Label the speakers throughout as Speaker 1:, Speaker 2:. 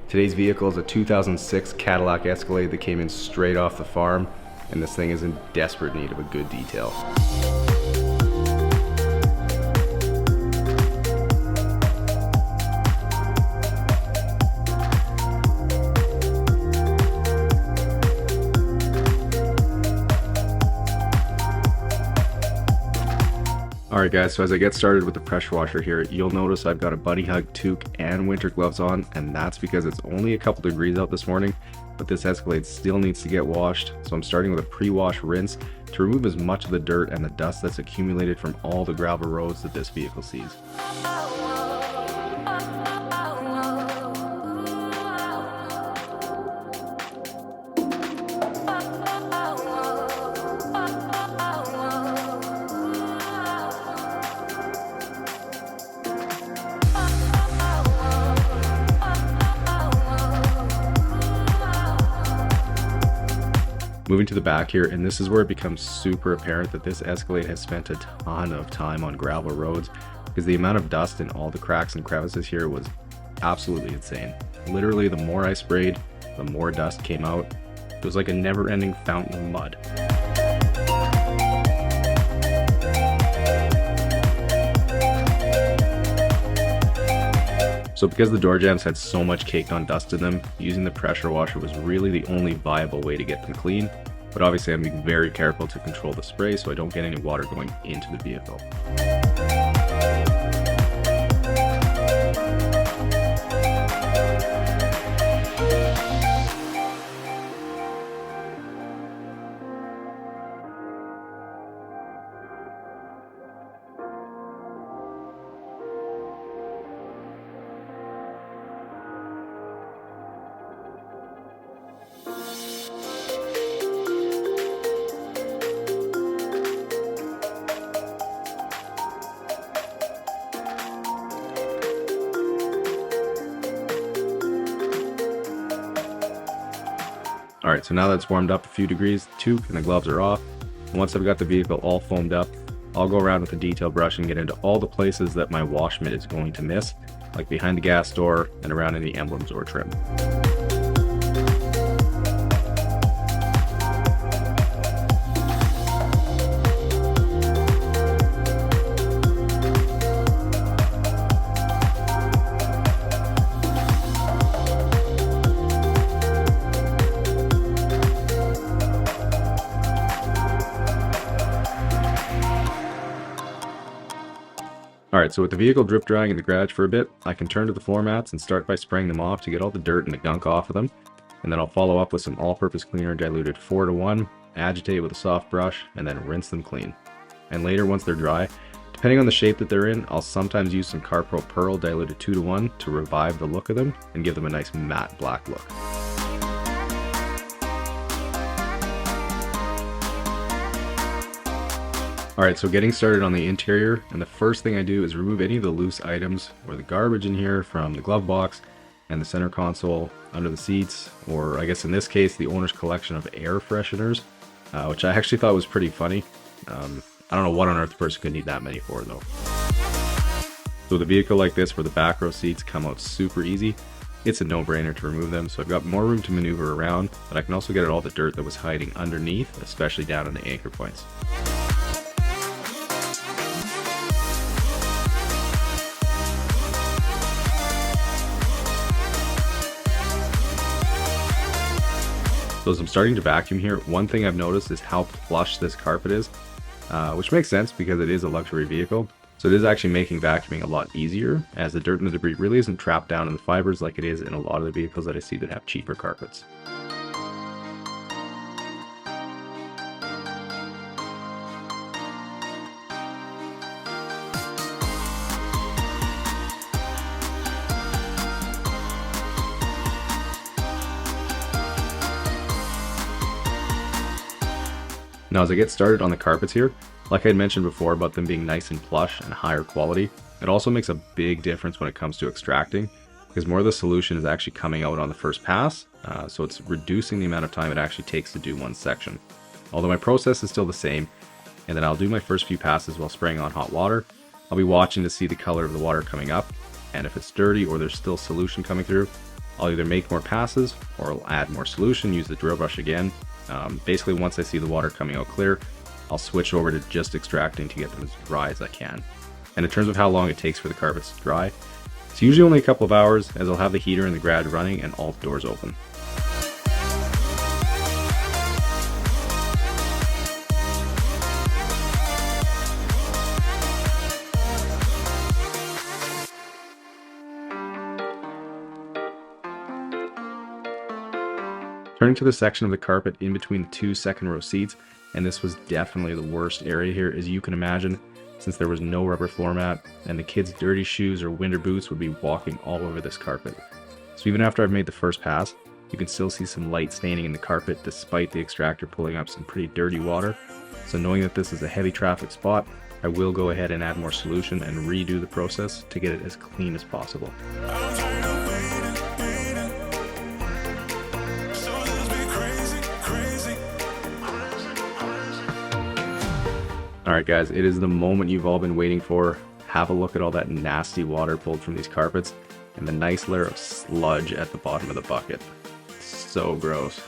Speaker 1: Today's vehicle is a 2006 Cadillac Escalade that came in straight off the farm, and this thing is in desperate need of a good detail. Alright guys, so as I get started with the pressure washer here, you'll notice I've got a Buddy Hug toque and winter gloves on, and that's because it's only a couple degrees out this morning, but this Escalade still needs to get washed. So I'm starting with a pre-wash rinse to remove as much of the dirt and the dust that's accumulated from all the gravel roads that this vehicle sees. Moving to the back here, and this is where it becomes super apparent that this Escalade has spent a ton of time on gravel roads, because the amount of dust in all the cracks and crevices here was absolutely insane. Literally, the more I sprayed, the more dust came out. It was like a never-ending fountain of mud. So because the door jambs had so much caked on dust in them, using the pressure washer was really the only viable way to get them clean. But obviously I'm being very careful to control the spray so I don't get any water going into the vehicle. Alright, so now that's warmed up a few degrees, the toque and the gloves are off. And once I've got the vehicle all foamed up, I'll go around with a detail brush and get into all the places that my wash mitt is going to miss, like behind the gas door and around any emblems or trim. Alright, so with the vehicle drip drying in the garage for a bit, I can turn to the floor mats and start by spraying them off to get all the dirt and the gunk off of them. And then I'll follow up with some all-purpose cleaner diluted 4:1, agitate with a soft brush, and then rinse them clean. And later, once they're dry, depending on the shape that they're in, I'll sometimes use some CarPro Pearl diluted 2:1 to revive the look of them and give them a nice matte black look. Alright, so getting started on the interior, and the first thing I do is remove any of the loose items or the garbage in here from the glove box and the center console, under the seats, or I guess in this case the owner's collection of air fresheners, which I actually thought was pretty funny. I don't know what on earth the person could need that many for though. So with a vehicle like this where the back row seats come out super easy, it's a no-brainer to remove them, so I've got more room to maneuver around, but I can also get at all the dirt that was hiding underneath, especially down in the anchor points. So as I'm starting to vacuum here, one thing I've noticed is how plush this carpet is, which makes sense because it is a luxury vehicle. So it is actually making vacuuming a lot easier, as the dirt and the debris really isn't trapped down in the fibers like it is in a lot of the vehicles that I see that have cheaper carpets. Now as I get started on the carpets here, like I had mentioned before about them being nice and plush and higher quality, it also makes a big difference when it comes to extracting, because more of the solution is actually coming out on the first pass, so it's reducing the amount of time it actually takes to do one section. Although my process is still the same, and then I'll do my first few passes while spraying on hot water. I'll be watching to see the color of the water coming up, and if it's dirty or there's still solution coming through, I'll either make more passes or I'll add more solution, use the drill brush again. Basically, once I see the water coming out clear, I'll switch over to just extracting to get them as dry as I can. And in terms of how long it takes for the carpets to dry, it's usually only a couple of hours, as I'll have the heater in the garage running and all the doors open. Turning to the section of the carpet in between the two second row seats, and this was definitely the worst area here, as you can imagine, since there was no rubber floor mat, and the kids' dirty shoes or winter boots would be walking all over this carpet. So even after I've made the first pass, you can still see some light staining in the carpet despite the extractor pulling up some pretty dirty water. So knowing that this is a heavy traffic spot, I will go ahead and add more solution and redo the process to get it as clean as possible. Alright guys, it is the moment you've all been waiting for. Have a look at all that nasty water pulled from these carpets and the nice layer of sludge at the bottom of the bucket. So gross.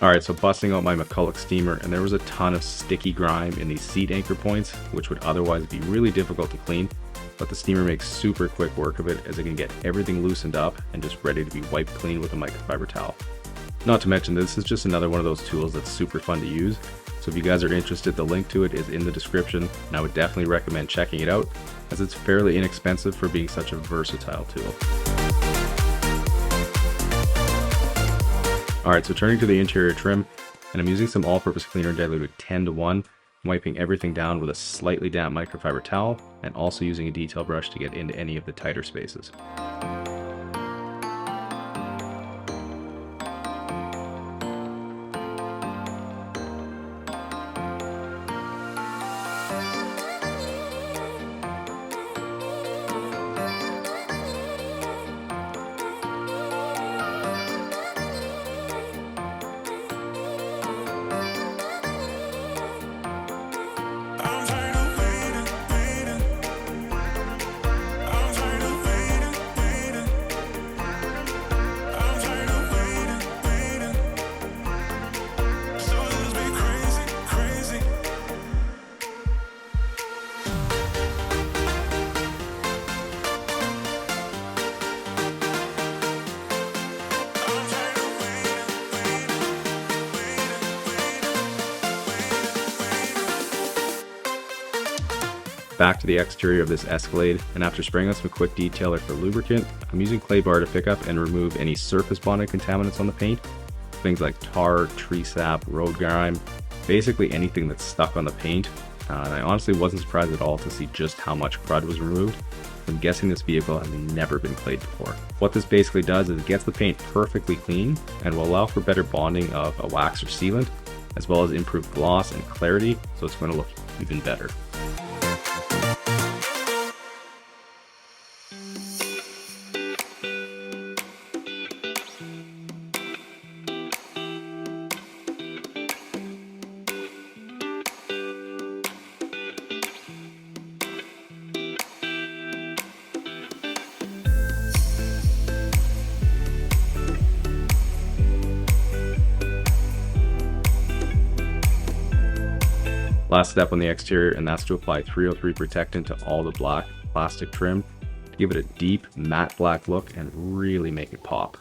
Speaker 1: Alright, so busting out my McCulloch steamer, and there was a ton of sticky grime in these seat anchor points, which would otherwise be really difficult to clean, but the steamer makes super quick work of it, as it can get everything loosened up and just ready to be wiped clean with a microfiber towel. Not to mention, this is just another one of those tools that's super fun to use, so if you guys are interested, the link to it is in the description, and I would definitely recommend checking it out, as it's fairly inexpensive for being such a versatile tool. Alright, so turning to the interior trim, and I'm using some all-purpose cleaner diluted 10:1, wiping everything down with a slightly damp microfiber towel, and also using a detail brush to get into any of the tighter spaces. Back to the exterior of this Escalade, and after spraying on some quick detailer for lubricant, I'm using clay bar to pick up and remove any surface bonded contaminants on the paint. Things like tar, tree sap, road grime, basically anything that's stuck on the paint. And I honestly wasn't surprised at all to see just how much crud was removed. I'm guessing this vehicle has never been clayed before. What this basically does is it gets the paint perfectly clean and will allow for better bonding of a wax or sealant, as well as improved gloss and clarity, so it's going to look even better. Last step on the exterior, and that's to apply 303 protectant to all the black plastic trim to give it a deep matte black look and really make it pop.